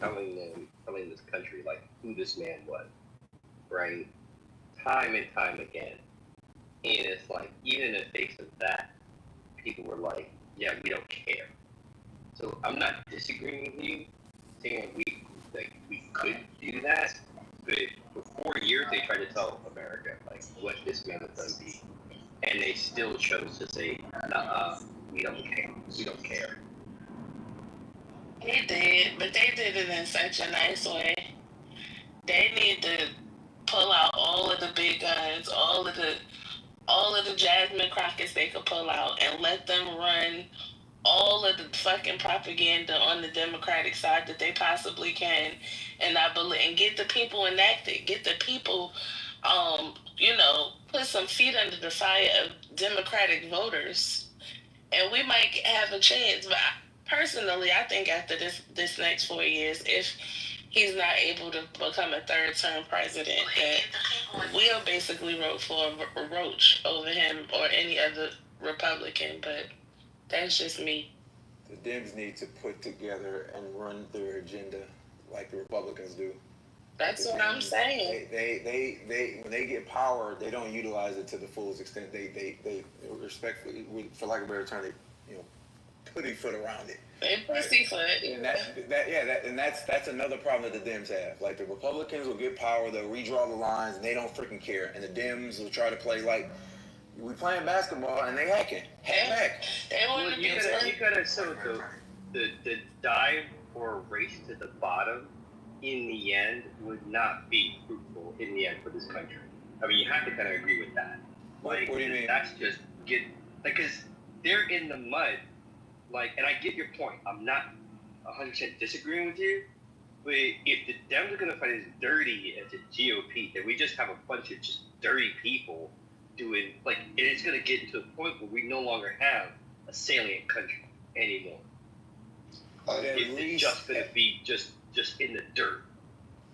telling this country like who this man was, right? Time and time again. And it's like, even in the face of that, people were like, yeah, we don't care. So I'm not disagreeing with you, saying we could do that, but for 4 years they tried to tell America like what this man was going to be, and they still chose to say, we don't care. We don't care. They did, but they did it in such a nice way. They need to pull out all of the big guns, all of the Jasmine Crockett's they could pull out, and let them run all of the fucking propaganda on the Democratic side that they possibly can, and get the people enacted, get the people, put some feet under the fire of Democratic voters, and we might have a chance. But personally, I think after this next 4 years, if he's not able to become a third-term president, that we'll basically vote for Roach over him or any other Republican. But that's just me. The Dems need to put together and run their agenda like the Republicans do. That's what I'm saying. They when they get power, they don't utilize it to the fullest extent. They respectfully, for lack of a better term, they pussyfoot around it. They pussyfoot. Right? And that's another problem that the Dems have. Like the Republicans will get power, they'll redraw the lines, and they don't freaking care. And the Dems will try to play like we playing basketball, and they hacking. Hack back. They want to be. You gotta so the dive or race to the bottom in the end would not be fruitful in the end for this country. I mean, you have to kind of agree with that. Like, what do you mean? That's just because they're in the mud. Like, and I get your point. I'm not 100% disagreeing with you, but if the Dems are gonna fight as dirty as the GOP, then we just have a bunch of just dirty people doing and it's gonna get to a point where we no longer have a salient country anymore. It's just gonna be just in the dirt.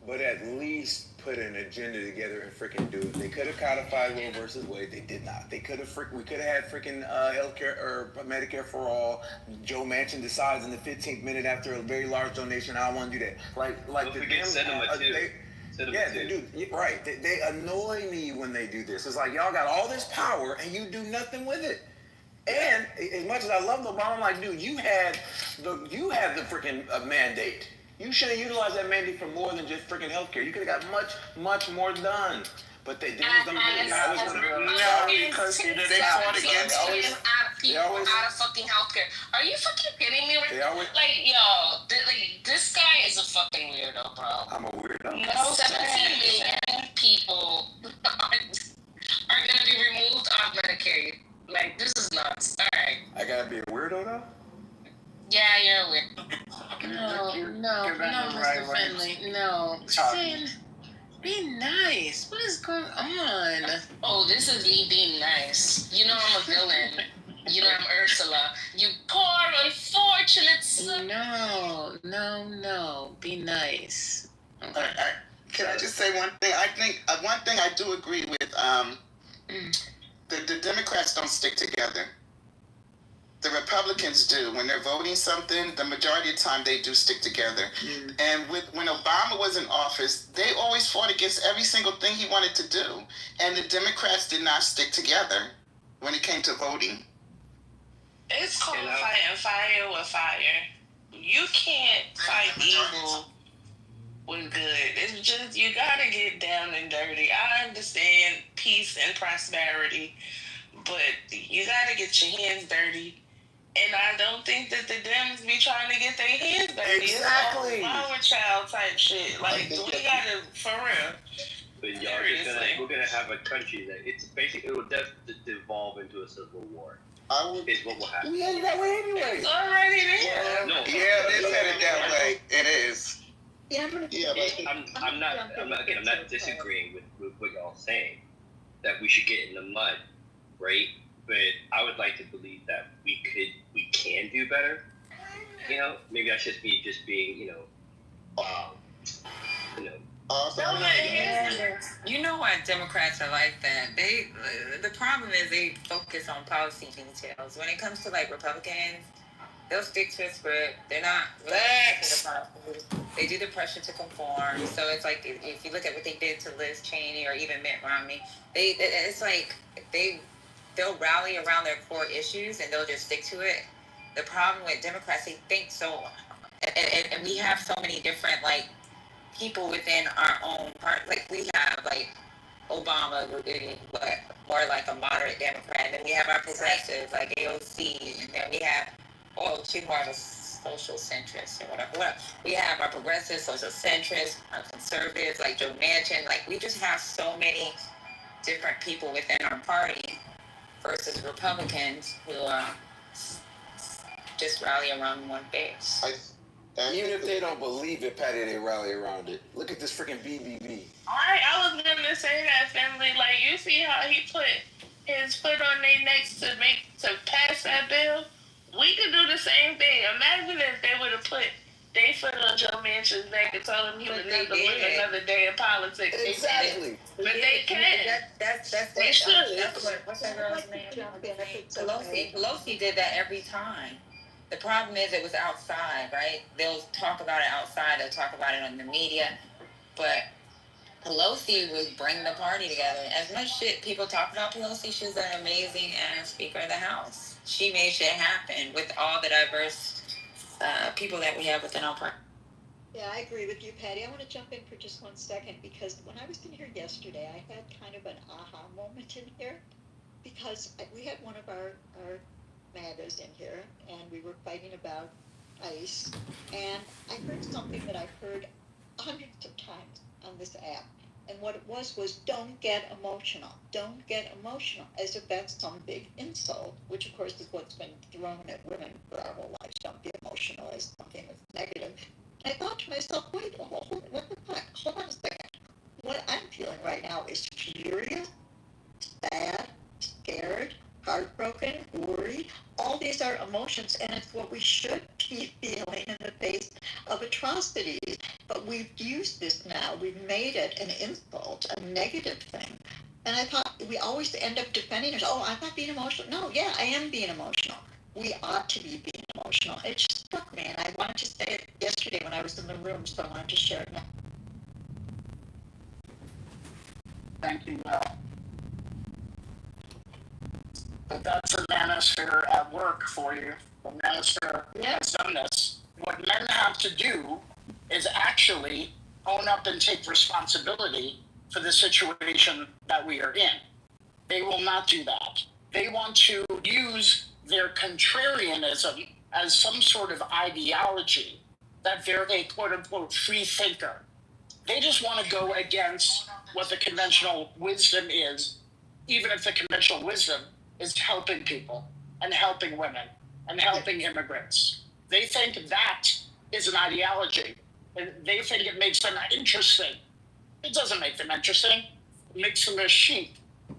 But at least put an agenda together and freaking do it. They could have codified Roe versus Wade. They did not. We could have had freaking healthcare or Medicare for all. Joe Manchin decides in the 15th minute after a very large donation, I want to do that. Like the Dems, dude, right? They annoy me when they do this. It's like y'all got all this power and you do nothing with it. And as much as I love Obama, I'm like, dude, you had the freaking mandate. You should have utilized that mandate for more than just freaking healthcare. You could have got much more done. But they didn't. Because they fought against people out of fucking healthcare. Are you fucking kidding me? This guy is a fucking weirdo, bro. I'm a weirdo. No, 17 million people are gonna be removed off Medicaid. Like, this is nuts. All right. I gotta be a weirdo though. Yeah, you're weird. No, Mr. Finley, no. Finn, be nice. What is going on? Oh, this is me being nice. You know I'm a villain. You know I'm Ursula. You poor unfortunate son. No. Be nice. Okay. Can I just say one thing? I think one thing I do agree with. The Democrats don't stick together. The Republicans do. When they're voting something, the majority of the time they do stick together. And when Obama was in office, they always fought against every single thing he wanted to do. And the Democrats did not stick together when it came to voting. It's called fighting fire with fire. You can't fight evil with good. It's just, you gotta get down and dirty. I understand peace and prosperity, but you gotta get your hands dirty. And I don't think that the Dems be trying to get their hands dirty. Exactly. It's all power child type shit. Like, we gotta, for real. But y'all we're gonna have a country that it will devolve into a civil war. Is what will happen. We headed that way anyway. It's already there. It's headed that way. It is. I'm not disagreeing with what y'all saying, that we should get in the mud, right? But I would like to believe that we can do better. Maybe I should be just being, You know why Democrats are like that? The problem is they focus on policy details. When it comes to like Republicans, they'll stick to a script. They're not really they do the pressure to conform. So it's like if you look at what they did to Liz Cheney or even Mitt Romney, it's like they'll rally around their core issues and they'll just stick to it. The problem with Democrats, they think so, and we have so many different like people within our own part. Like we have like Obama would be more like a moderate Democrat, and then we have our progressives like AOC, and then we have she's more of a social centrist or whatever. We have our progressive social centrists, our conservatives like Joe Manchin. Like we just have so many different people within our party versus Republicans who just rally around one base. Even if they don't believe it, Patty, they rally around it. Look at this freaking BBB. Alright, I was gonna say that, family. Like, you see how he put his foot on their necks to pass that bill? We could do the same thing. Imagine if they would have put their foot on Joe Manchin's neck and told him he would never win another day in politics. Exactly. But they can. That's They should. what's that girl's name? Pelosi did that every time. The problem is it was outside, right? They'll talk about it outside. They'll talk about it on the media. But Pelosi was bringing the party together. As much shit people talk about Pelosi, she's an amazing Speaker of the House. She made shit happen with all the diverse people that we have within our party. Yeah, I agree with you, Patty. I want to jump in for just 1 second because when I was in here yesterday, I had kind of an aha moment in here because we had one of our MAGAs in here and we were fighting about ICE, and I heard something that I've heard hundreds of times on this app, and what it was don't get emotional. Don't get emotional, as if that's some big insult, which of course is what's been thrown at women for our whole lives. Don't be emotional as something that's negative. And I thought to myself, wait, what the fuck? Hold on a second. What I'm feeling right now is furious, sad, scared, heartbroken, worried. All these are emotions, and it's what we should be feeling in the face of atrocities. But we've used this now. We've made it an insult, a negative thing. And I thought we always end up defending ourselves. Oh, I'm not being emotional. No, yeah, I am being emotional. We ought to be being emotional. It just struck me, and I wanted to say it yesterday when I was in the room, so I wanted to share it now. Thank you, but that's a manosphere at work for you. The manosphere has done this. What men have to do is actually own up and take responsibility for the situation that we are in. They will not do that. They want to use their contrarianism as some sort of ideology, that they're a quote-unquote free thinker. They just want to go against what the conventional wisdom is, even if the conventional wisdom is helping people and helping women and helping immigrants. They think that is an ideology, and they think it makes them interesting. It doesn't make them interesting. It makes them a sheep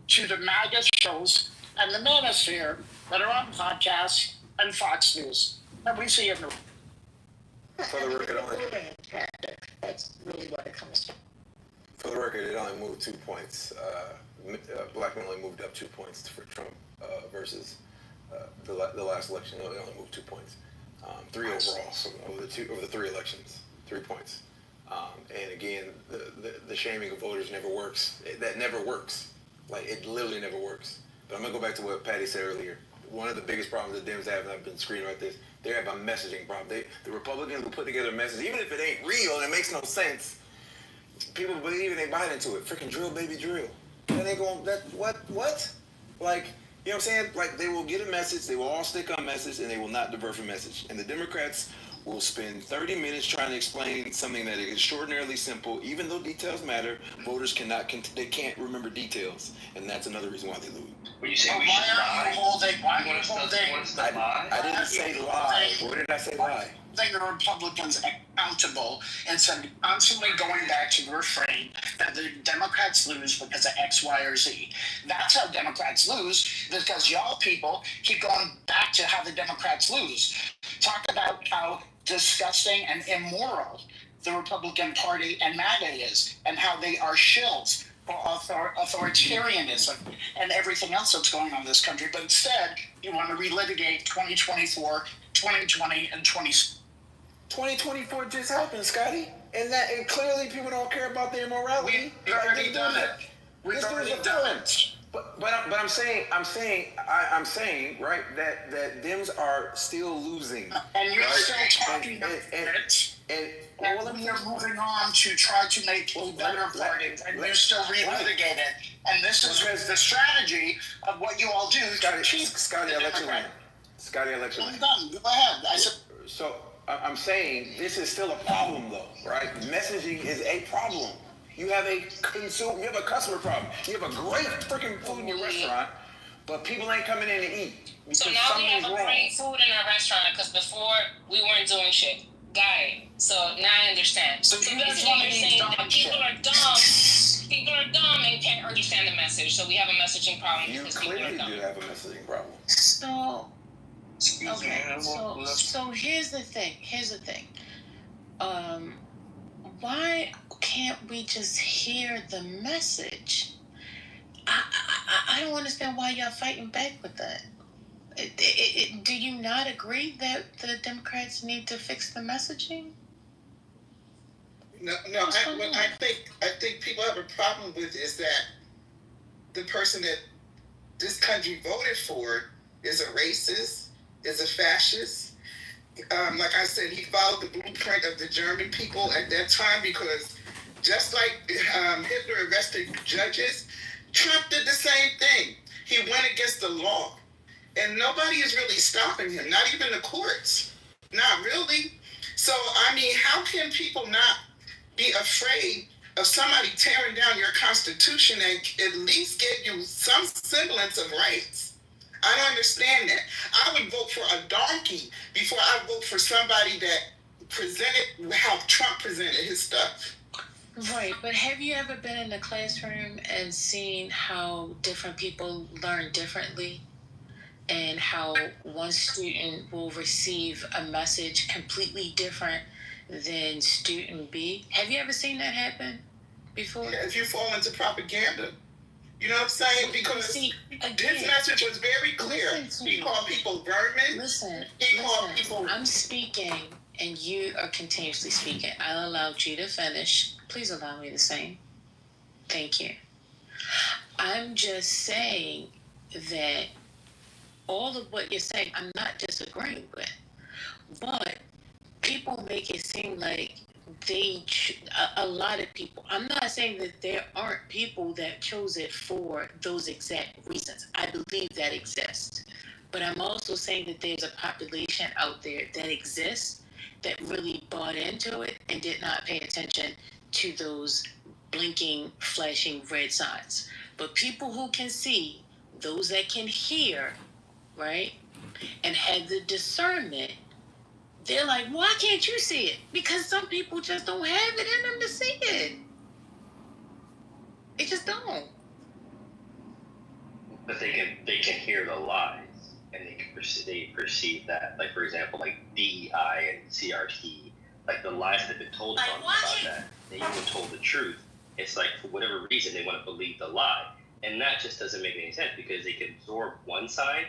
to the MAGA shows and the manosphere that are on podcasts and Fox News. And we see it. For the record, that's really what it comes to. For the record, it only moved 2 points. Black men only moved up 2 points for Trump versus the last election. They only moved 2 points. 3 overall over the 3 elections. 3 points. And again, the shaming of voters never works. That never works. Like, it literally never works. But I'm gonna go back to what Patty said earlier. One of the biggest problems the Dems have, and I've been screaming about this, they have a messaging problem. The Republicans will put together a message, even if it ain't real and it makes no sense, people believe it, they buy into it. Freaking drill, baby, drill. And they go, what? Like, you know what I'm saying? Like, they will get a message, they will all stick on message, and they will not divert from message. And the Democrats will spend 30 minutes trying to explain something that is extraordinarily simple. Even though details matter, voters they can't remember details. And that's another reason why they lose. When you say we should lie, why are you holding? I didn't say lie. Where did I say lie? The Republicans accountable instead of constantly going back to the refrain that the Democrats lose because of X, Y, or Z. That's how Democrats lose, because y'all people keep going back to how the Democrats lose. Talk about how disgusting and immoral the Republican Party and MAGA is, and how they are shills for authoritarianism and everything else that's going on in this country. But instead, you want to relitigate 2024 2020 and 2024 just happened, Scotty. And clearly people don't care about their morality. We've already done it. We've already done it. But I'm saying, right, that Dems are still losing. And you're right? still talking about it. And we are moving on to try to make a better party, and you're still relitigating it. And this is the strategy of what you all do. Scotty, I'll let you land. I'm done. Go ahead. So I'm saying this is still a problem, though, right? Messaging is a problem. You have a customer problem. You have a great freaking food in your restaurant, but people ain't coming in to eat. So now we have a great food in our restaurant because before we weren't doing shit. Got it. So now I understand. So basically you're saying that people are dumb. People are dumb and can't understand the message. So we have a messaging problem because people are dumb. You clearly do have a messaging problem. So, okay. So here's the thing. Why can't we just hear the message? I don't understand why y'all fighting back with that. Do you not agree that the Democrats need to fix the messaging? No. I think people have a problem with is that the person that this country voted for is a racist, is a fascist. Like I said, he followed the blueprint of the German people at that time because just like Hitler arrested judges, Trump did the same thing. He went against the law. And nobody is really stopping him, not even the courts. Not really. So, I mean, how can people not be afraid of somebody tearing down your Constitution and at least give you some semblance of rights? I don't understand that. I would vote for a donkey before I vote for somebody that presented how Trump presented his stuff. Right, but have you ever been in a classroom and seen how different people learn differently? And how one student will receive a message completely different than student B? Have you ever seen that happen before? Yeah, if you fall into propaganda. You know what I'm saying? Because this message was very clear. He called people vermin. Listen, called people... I'm speaking and you are continuously speaking. I allowed you to finish. Please allow me the same. Thank you. I'm just saying that all of what you're saying, I'm not disagreeing with. But people make it seem like a lot of people, I'm not saying that there aren't people that chose it for those exact reasons. I believe that exists. But I'm also saying that there's a population out there that exists that really bought into it and did not pay attention to those blinking, flashing red signs. But people who can see, those that can hear, right, and have the discernment, they're like, why can't you see it? Because some people just don't have it in them to see it. They just don't. But they can hear the lies, and they perceive that. Like, for example, like DEI and CRT, like the lies that have been told about that, they even told the truth. It's like, for whatever reason, they want to believe the lie. And that just doesn't make any sense because they can absorb one side,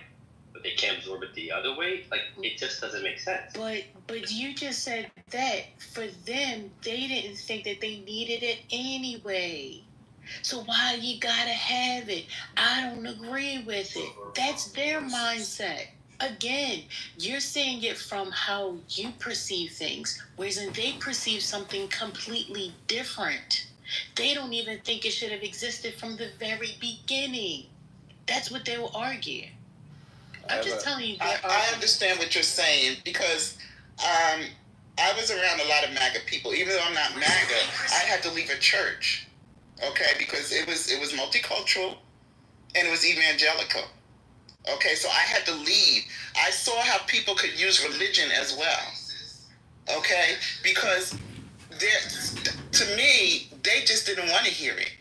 but they can't absorb it the other way. Like, it just doesn't make sense. But you just said that for them, they didn't think that they needed it anyway. So why you gotta have it? I don't agree with it. That's their mindset. Again, you're saying it from how you perceive things, whereas they perceive something completely different. They don't even think it should have existed from the very beginning. That's what they will argue. I'm just telling you. I understand what you're saying because I was around a lot of MAGA people. Even though I'm not MAGA, I had to leave a church, okay, because it was multicultural and it was evangelical. Okay, so I had to leave. I saw how people could use religion as well. Okay, because to me, they just didn't want to hear it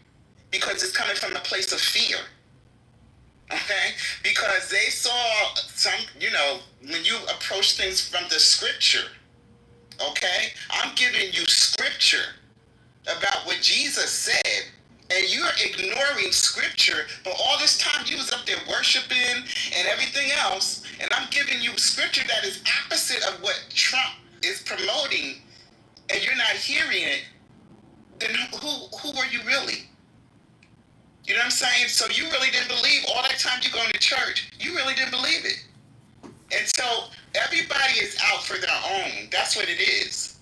because it's coming from a place of fear. Okay, because they saw some, when you approach things from the scripture, okay, I'm giving you scripture about what Jesus said and you're ignoring scripture, but all this time you was up there worshiping and everything else, and I'm giving you scripture that is opposite of what Trump is promoting, and you're not hearing it, then who are you really? You know what I'm saying? So you really didn't believe all that time you going to church. You really didn't believe it. And so everybody is out for their own. That's what it is.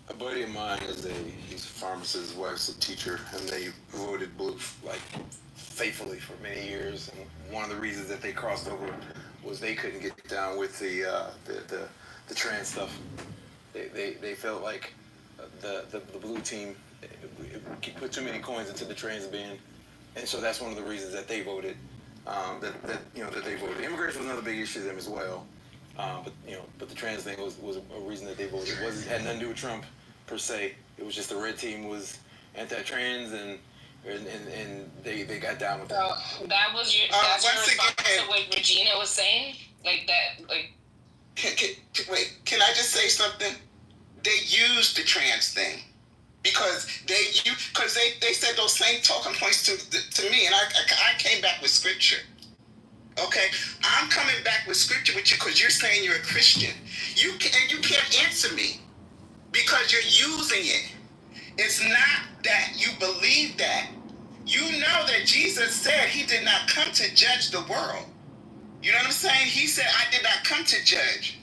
A buddy of mine he's a pharmacist, his wife's a teacher, and they voted blue like faithfully for many years. And one of the reasons that they crossed over was they couldn't get down with the trans stuff. They felt like the blue team put too many coins into the trans ban, and so that's one of the reasons that they voted. That they voted. Immigration was another big issue to them as well. But the trans thing was a reason that they voted. It had nothing to do with Trump per se. It was just the red team was anti-trans and they got down with that. So that was your response to what Regina was saying, like that, like. Can I just say something? They used the trans thing because they said those same talking points to me, and I came back with scripture. Okay, I'm coming back with scripture with you because you're saying you're a Christian. You can't answer me because you're using it. It's not that you believe that. You know that Jesus said he did not come to judge the world. You know what I'm saying? He said, I did not come to judge.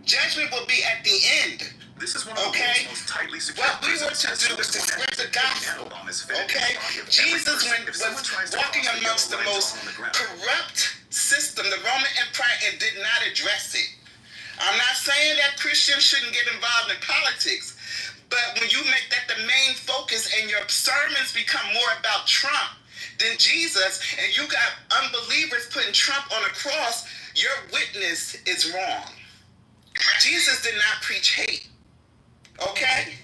Judgment will be at the end. This is one of the most tightly secured what we want to do is to spread the gospel. Okay? Jesus was walking amongst the most corrupt system, the Roman Empire, and did not address it. I'm not saying that Christians shouldn't get involved in politics, but when you make that the main focus and your sermons become more about Trump than Jesus, and you got unbelievers putting Trump on a cross, your witness is wrong. Jesus did not preach hate. Okay?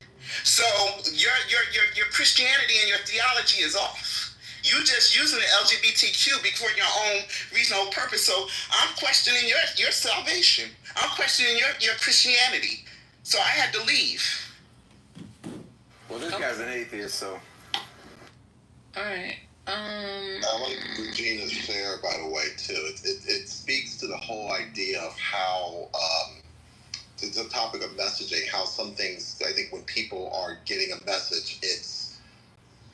So your Christianity and your theology is off. You just using the LGBTQ for your own reasonable purpose. So I'm questioning your salvation. I'm questioning your Christianity. So I had to leave. Well, this guy's an atheist, so. All right. I like Regina's share, by the way, too. It speaks to the whole idea of how the topic of messaging, how some things, I think when people are getting a message, it's,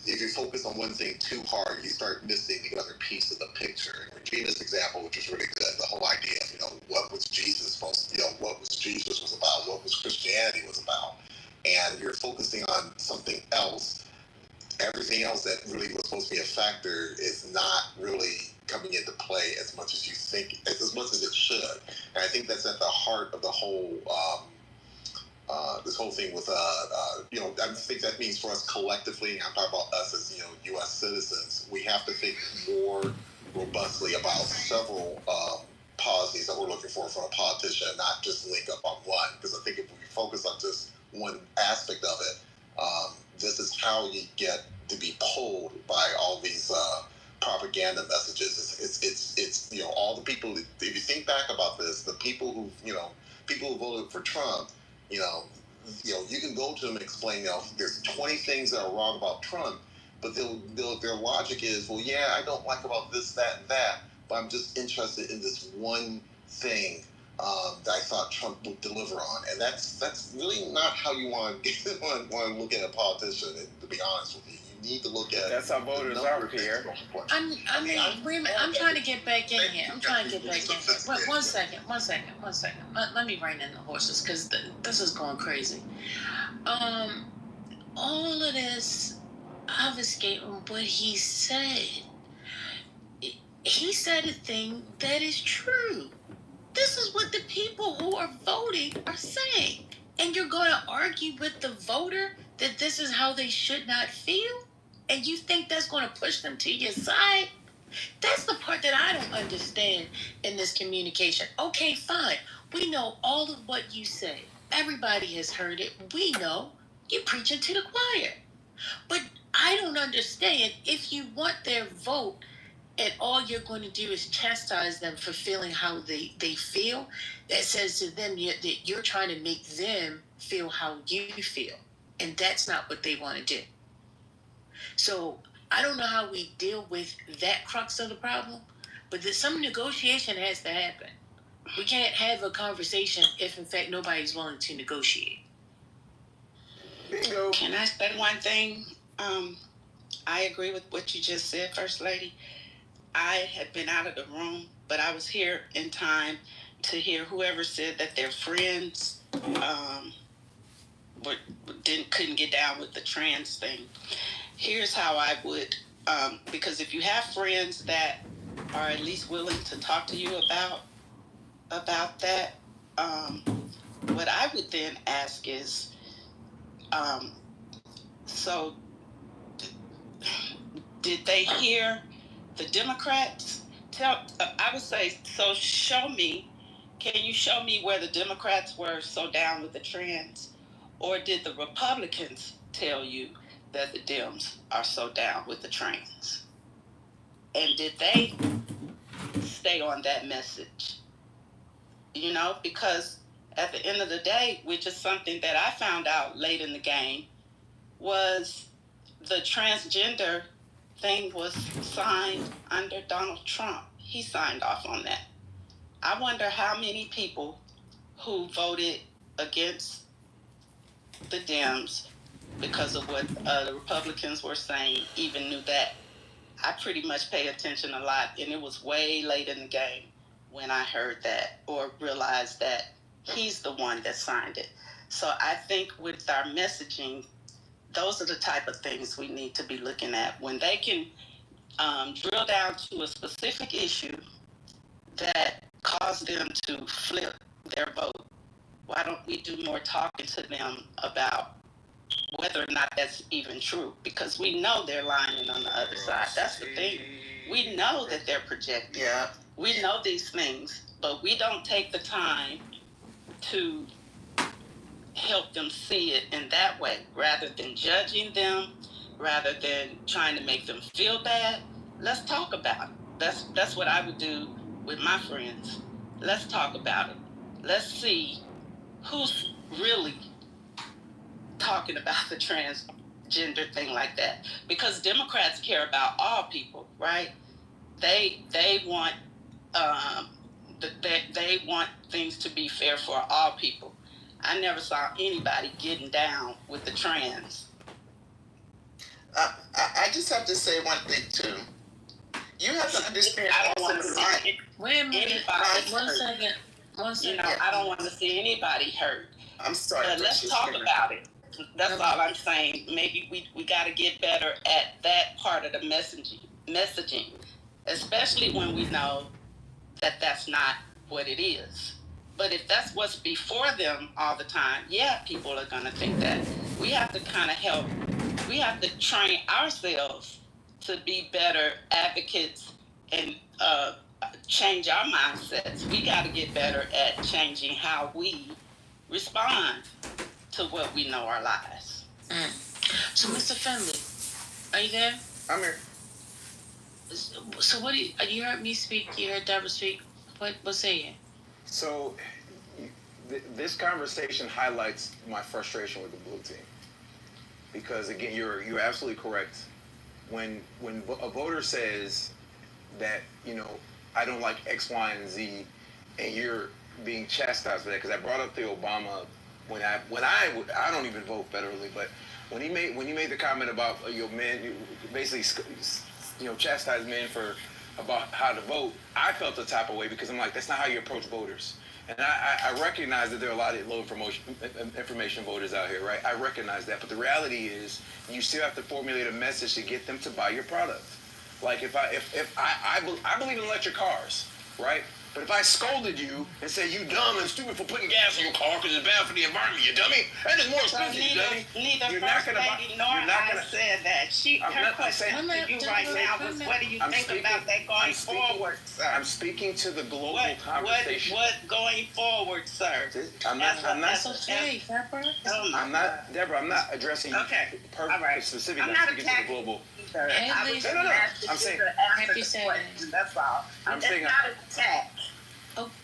if you focus on one thing too hard, you start missing the other piece of the picture. And Regina's example, which was really good, the whole idea of, what was Jesus what was Jesus was about, what was Christianity was about. And you're focusing on something else. Everything else that really was supposed to be a factor is not really coming into play as much as you think, as much as it should. And I think that's at the heart of the whole, this whole thing with, I think that means for us collectively, I'm talking about us as, U.S. citizens, we have to think more robustly about several policies that we're looking for from a politician, and not just link up on one. Because I think if we focus on just one aspect of it, this is how you get to be pulled by all these propaganda messages. It's all the people. If you think back about this, the people who voted for Trump, you can go to them and explain, there's 20 things that are wrong about Trump, but their logic is, well, yeah, I don't like about this, that, and that, but I'm just interested in this one thing that I thought Trump would deliver on, and that's really not how you want to look at a politician. To be honest with you, you need to look at. That's how voters are, Pierre. I'm trying to get back in here. One second. Let me rein in the horses because this is going crazy. All of this obfuscating what he said. He said a thing that is true. This is what the people who are voting are saying. And you're going to argue with the voter that this is how they should not feel? And you think that's going to push them to your side? That's the part that I don't understand in this communication. Okay, fine. We know all of what you say. Everybody has heard it. We know you're preaching to the choir. But I don't understand if you want their vote and all you're going to do is chastise them for feeling how they feel, that says to them that you're trying to make them feel how you feel. And that's not what they want to do. So I don't know how we deal with that crux of the problem, but there's some negotiation has to happen. We can't have a conversation if, in fact, nobody's willing to negotiate. Bingo. Can I say one thing? I agree with what you just said, First Lady. I had been out of the room, but I was here in time to hear whoever said that their friends couldn't get down with the trans thing. Here's how I would, because if you have friends that are at least willing to talk to you about that, what I would then ask is, so did they hear the Democrats? I would say, so can you show me where the Democrats were so down with the trans? Or did the Republicans tell you that the Dems are so down with the trans? And did they stay on that message? You know, because at the end of the day, which is something that I found out late in the game, was the transgender thing was signed under Donald Trump. He signed off on that. I wonder how many people who voted against the Dems because of what the Republicans were saying even knew that. I pretty much pay attention a lot, and it was way late in the game when I heard that or realized that he's the one that signed it. So I think with our messaging, those are the type of things we need to be looking at. When they can drill down to a specific issue that caused them to flip their vote, why don't we do more talking to them about whether or not that's even true? Because we know they're lying on the other side. That's the thing. We know that they're projecting. Yeah. We know these things, but we don't take the time to help them see it in that way, rather than judging them, rather than trying to make them feel bad. Let's talk about it. That's what I would do with my friends. Let's talk about it. Let's see who's really talking about the transgender thing like that. Because Democrats care about all people, right? They want they want things to be fair for all people. I never saw anybody getting down with the trans. I just have to say one thing too. You have to understand. I don't want to see Wait a minute. One second. You know, I don't want to see anybody hurt. I'm sorry. But let's talk about it. That's all I'm saying. Maybe we got to get better at that part of the messaging, especially when we know that that's not what it is. But if that's what's before them all the time, yeah, people are going to think that. We have to kind of help. We have to train ourselves to be better advocates and change our mindsets. We got to get better at changing how we respond to what we know are lies. So, Mr. Finley, are you there? I'm here. So, what do you heard me speak? You heard Deborah speak. What say you? So, this conversation highlights my frustration with the blue team, because again, you're absolutely correct. When a voter says that, you know, I don't like X, Y, and Z, and you're being chastised for that, because I brought up the Obama when I don't even vote federally, but when he made the comment about men, basically, you know, chastise men about how to vote, I felt the type of way, because I'm like, that's not how you approach voters. And I recognize that there are a lot of low information voters out here, right? I recognize that, but the reality is, you still have to formulate a message to get them to buy your product. Like if I believe in electric cars, right? But if I scolded you and said you dumb and stupid for putting gas in your car because it's bad for the environment, you dummy, that is more expensive, you dummy. Neither First Lady nor I said that. Her question to you right now was, what do you think about that going forward, sir? I'm speaking to the global conversation. What going forward, sir? I'm not, Deborah, I'm not addressing specifically. I'm not speaking to the global. I'm saying, that's all. I'm saying, not an attack.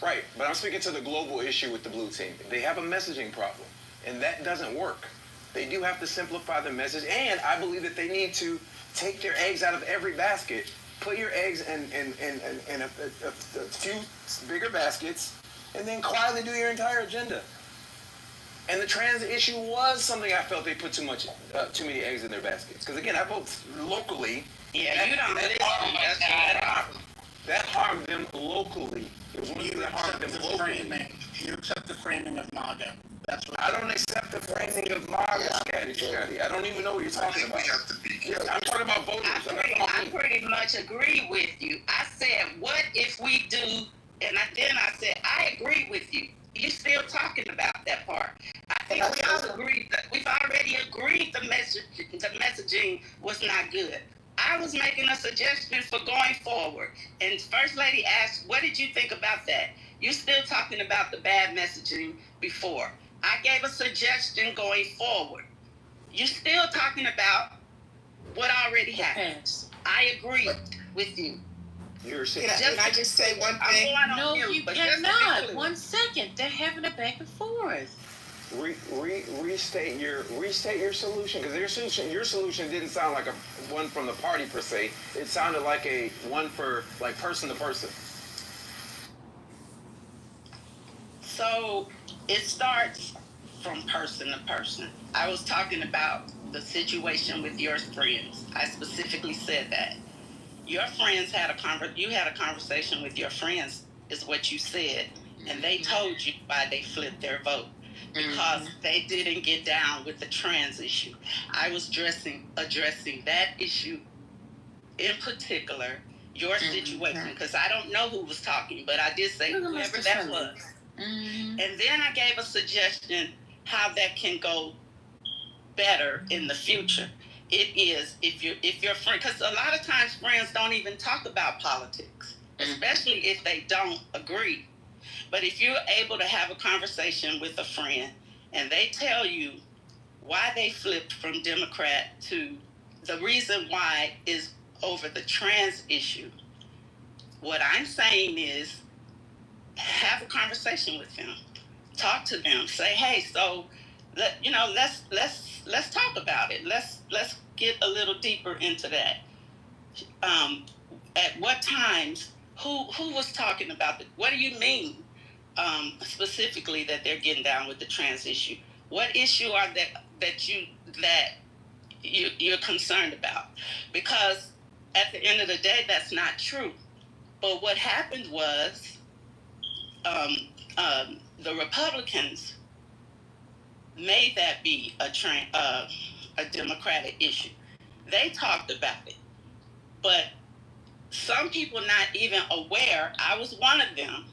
Right, but I'm speaking to the global issue with the blue team. They have a messaging problem, and that doesn't work. They do have to simplify the message, and I believe that they need to take their eggs out of every basket, put your eggs in a few bigger baskets, and then quietly do your entire agenda. And the trans issue was something I felt they put too many eggs in their baskets. Because again, I vote locally. Yeah, you don't listen. That harmed them locally. It was one that harmed them locally. You accept the framing of MAGA. That's what I don't accept the framing of MAGA, Scotty. I don't even know what you're talking about. We have to be careful. I'm talking about voters. I pretty much agree with you. I said, what if we do, and then I said, I agree with you. You're still talking about that part. I think we all agreed that we've already agreed the messaging was not good. I was making a suggestion for going forward, and First Lady asked, what did you think about that? You're still talking about the bad messaging before. I gave a suggestion going forward. You're still talking about what already happened. I agree with you. Can I just say one thing? No, you cannot. 1 second. They're having a back and forth. Restate your solution, because your solution didn't sound like a one from the party per se. It sounded like a one for like person to person. So it starts from person to person. I was talking about the situation with your friends. I specifically said that your friends had a conversation with your friends, is what you said, and they told you why they flipped their vote. Because they didn't get down with the trans issue. I was addressing that issue in particular, your situation, because I don't know who was talking, but I did say whoever that was. And then I gave a suggestion how that can go better in the future. It is if your friend, because a lot of times friends don't even talk about politics, especially if they don't agree. But if you're able to have a conversation with a friend and they tell you why they flipped from Democrat to the reason why is over the trans issue, what I'm saying is have a conversation with them. Talk to them. Say, hey, so let's talk about it. Let's get a little deeper into that. At what times? Who was talking about it? What do you mean? Specifically that they're getting down with the trans issue. What issue are that you're concerned about? Because at the end of the day, that's not true. But what happened was the Republicans made that be a Democratic issue. They talked about it, but some people not even aware. I was one of them.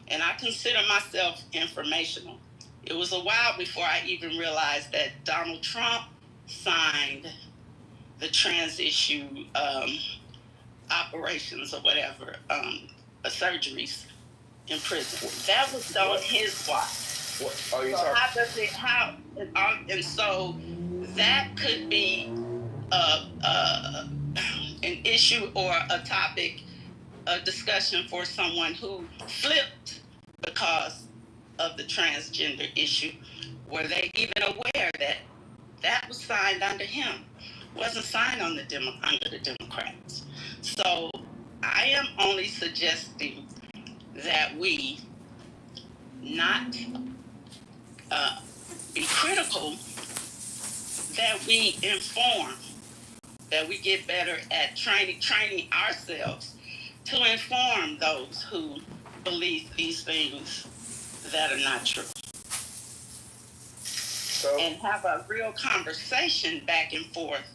And I consider myself informational. It was a while before I even realized that Donald Trump signed the trans issue operations or whatever, surgeries in prison. That was on his watch. What are you so talking? And so that could be an issue or a topic, a discussion for someone who flipped because of the transgender issue. Were they even aware that that was signed under him? Wasn't signed on under the Democrats. So I am only suggesting that we not be critical, that we inform, that we get better at training ourselves to inform those who believe these things that are not true. And have a real conversation back and forth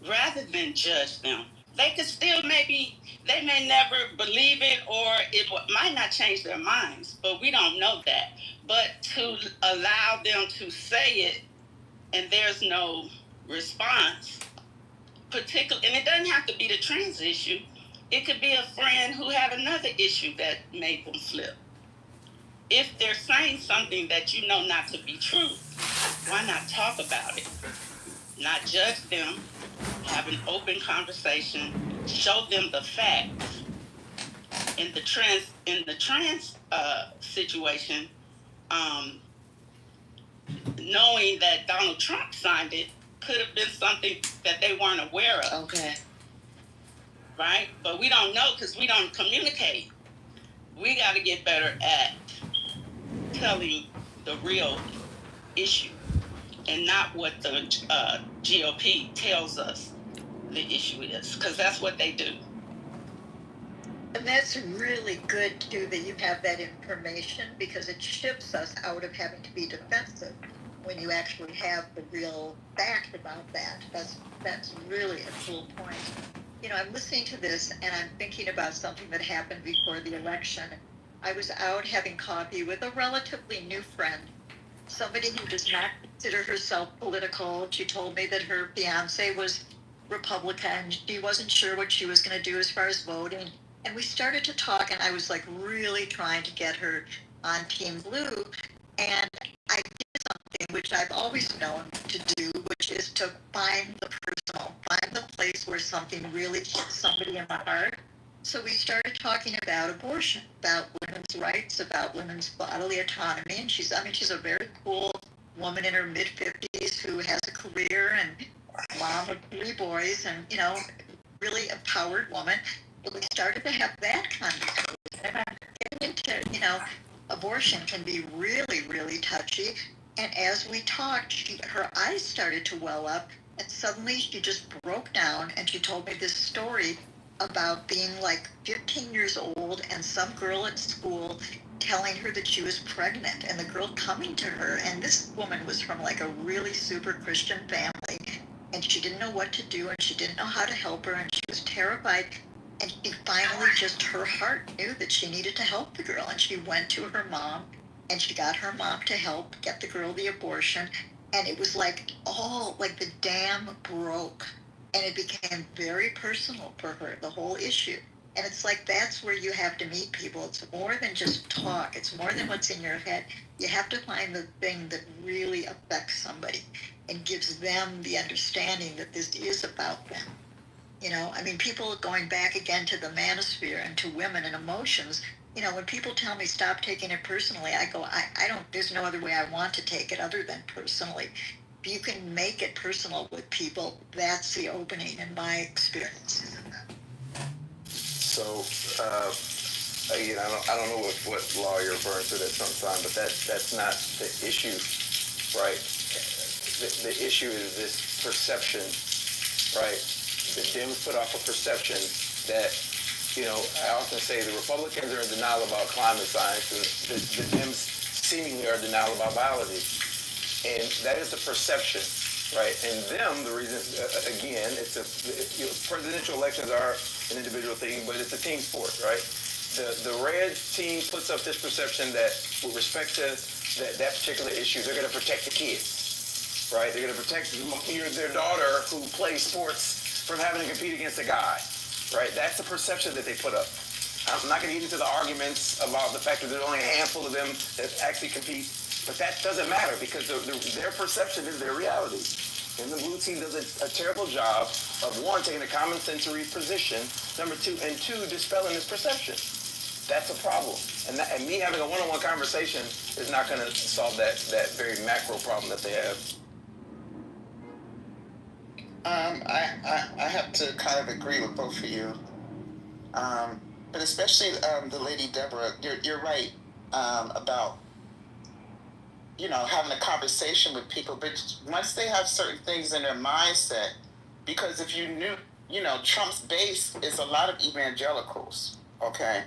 rather than judge them. They could still they may never believe it, or it might not change their minds, but we don't know that. But to allow them to say it and there's no response, and it doesn't have to be the trans issue. It could be a friend who had another issue that made them flip. If they're saying something that you know not to be true, why not talk about it? Not judge them, have an open conversation, show them the facts. In the trans situation, knowing that Donald Trump signed it could have been something that they weren't aware of. Okay. Right? But we don't know because we don't communicate. We got to get better at telling the real issue and not what the GOP tells us the issue is, because that's what they do. And that's really good, too, that you have that information, because it shifts us out of having to be defensive when you actually have the real fact about that. That's really a cool point. You know, I'm listening to this, and I'm thinking about something that happened before the election. I was out having coffee with a relatively new friend, somebody who does not consider herself political. She told me that her fiance was Republican. She wasn't sure what she was going to do as far as voting. And we started to talk, and I was like really trying to get her on Team Blue. And I did something which I've always known to do, which is to find the personal, find the place where something really hits somebody in the heart. So we started talking about abortion, about women's rights, about women's bodily autonomy. And she's a very cool woman in her mid-50s who has a career and mom of 3 boys and, you know, really empowered woman. But we started to have that conversation. And I'm getting into, you know, abortion can be really, really touchy. And as we talked, her eyes started to well up. And suddenly she just broke down and she told me this story about being like 15 years old and some girl at school telling her that she was pregnant, and the girl coming to her, and this woman was from like a really super Christian family, and she didn't know what to do and she didn't know how to help her and she was terrified. And she finally just, her heart knew that she needed to help the girl, and she went to her mom and she got her mom to help get the girl the abortion. And it was like all like the dam broke. And it became very personal for her, the whole issue. And it's like that's where you have to meet people. It's more than just talk. It's more than what's in your head. You have to find the thing that really affects somebody and gives them the understanding that this is about them. You know, I mean, people going back again to the manosphere and to women and emotions. You know, when people tell me stop taking it personally, I go, I don't, there's no other way I want to take it other than personally. If you can make it personal with people, that's the opening in my experience. So, again, I don't know what law you're referring to at some time, but that's not the issue, right? The issue is this perception, right? The Dems put off a perception that, you know, I often say the Republicans are in denial about climate science, and the Dems seemingly are in denial about biology. And that is the perception, right? And them, the reason, again, presidential elections are an individual thing, but it's a team sport, right? The red team puts up this perception that with respect to that particular issue, they're going to protect the kids, right? They're going to protect their daughter who plays sports from having to compete against a guy, right? That's the perception that they put up. I'm not going to get into the arguments about the fact that there's only a handful of them that actually compete. But that doesn't matter because their perception is their reality. And the blue team does a terrible job of, one, taking a common sensory position, number two, and two, dispelling this perception. That's a problem. And me having a one-on-one conversation is not going to solve that very macro problem that they have. I have to kind of agree with both of you. But especially the lady Deborah, you're right about, you know, having a conversation with people, but once they have certain things in their mindset, because if you knew, you know, Trump's base is a lot of evangelicals, okay?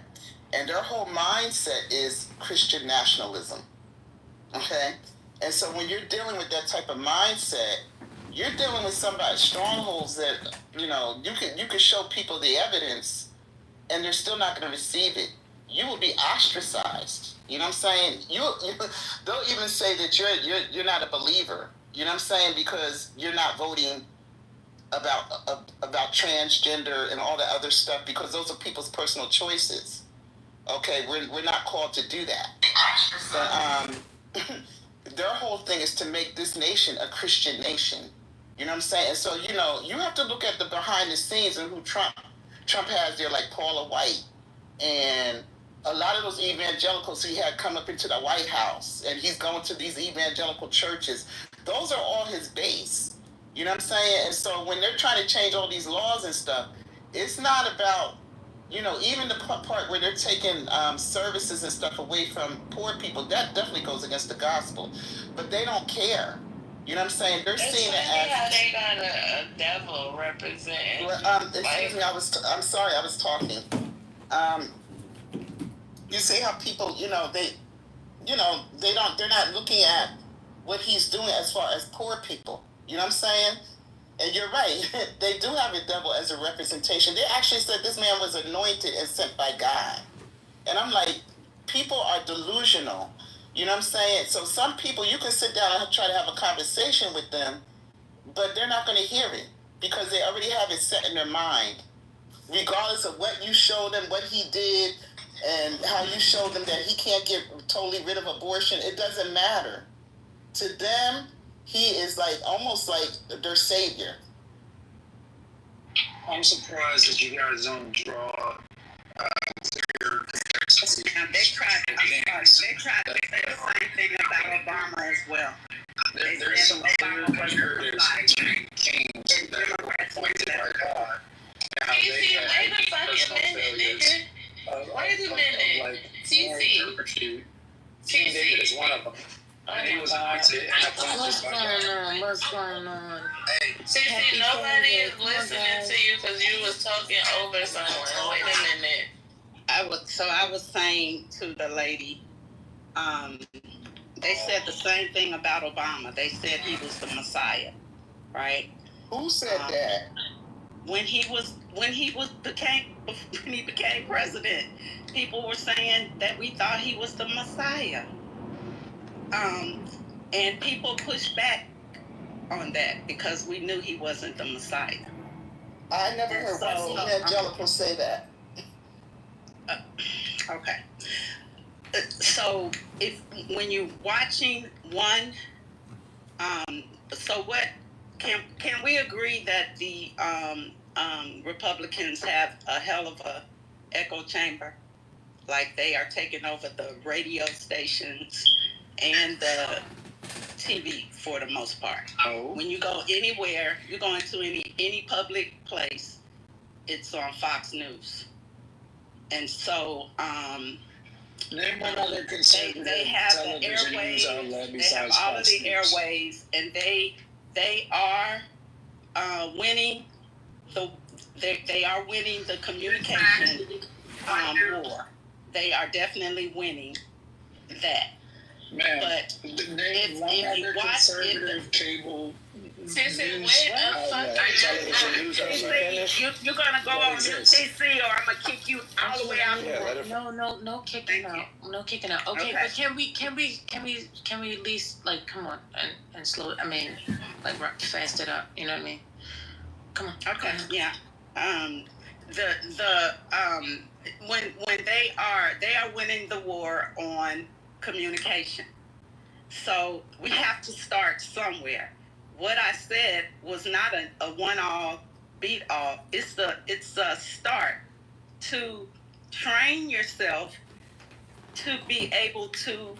And their whole mindset is Christian nationalism, okay? And so when you're dealing with that type of mindset, you're dealing with somebody's strongholds that, you know, you could show people the evidence and they're still not going to receive it. You will be ostracized. You know what I'm saying? They'll even say that you're not a believer. You know what I'm saying? Because you're not voting about transgender and all that other stuff, because those are people's personal choices. Okay, we're not called to do that. But their whole thing is to make this nation a Christian nation. You know what I'm saying? And so, you know, you have to look at the behind the scenes and who Trump has there, like Paula White and a lot of those evangelicals he had come up into the White House, and he's going to these evangelical churches. Those are all his base. You You know what I'm saying? And so when they're trying to change all these laws and stuff, it's not about, even the part where they're taking services and stuff away from poor people, that definitely goes against the gospel. But they don't care. You know what I'm saying? They're seeing it as how they got a devil representing. Excuse me, I'm sorry, I was talking. You see how people, they're not looking at what he's doing as far as poor people. You know what I'm saying? And you're right. They do have a devil as a representation. They actually said this man was anointed and sent by God. And I'm like, people are delusional. You know what I'm saying? So some people, you can sit down and try to have a conversation with them, but they're not going to hear it because they already have it set in their mind. Regardless of what you show them, what he did, and how you show them that he can't get totally rid of abortion, it doesn't matter. To them, he is almost like their savior. I'm surprised that you guys don't draw clear Now, they tried to say the same thing about Obama as well. There's some clear narratives between kings that were appointed by God. TC, wait a fucking minute, nigga. Wait a minute. TC. King David is one of them. And he was anointed and appointed by God. What's going on? TC, nobody is listening to you because you was talking over someone. Wait a minute. I was saying to the lady, they said the same thing about Obama. They said he was the Messiah, right? Who said that? When he became president, people were saying that we thought he was the Messiah. And people pushed back on that because we knew he wasn't the Messiah. I never heard one evangelical say that. Okay. So when you're watching one, so what can we agree that the Republicans have a hell of a echo chamber? Like they are taking over the radio stations and the TV for the most part. Oh. When you go anywhere, you go into any public place, it's on Fox News. And so name one other conservative they have the television news airwaves, outlet they besides have all Fox of the News. airwaves, and they are winning they are winning the communication war. They are definitely winning that. Man, but name one other conservative cable news outlet, television news outlet. You're gonna go on UTC, or I'm gonna kick you all the way out the room. No kicking out. No kicking out. Okay, but can we at least come on and slow it? I mean, fast it up. You know what I mean? Come on. Okay. Yeah. When they are winning the war on communication. So we have to start somewhere. What I said was not a one-all, beat-all. It's a start to train yourself to be able to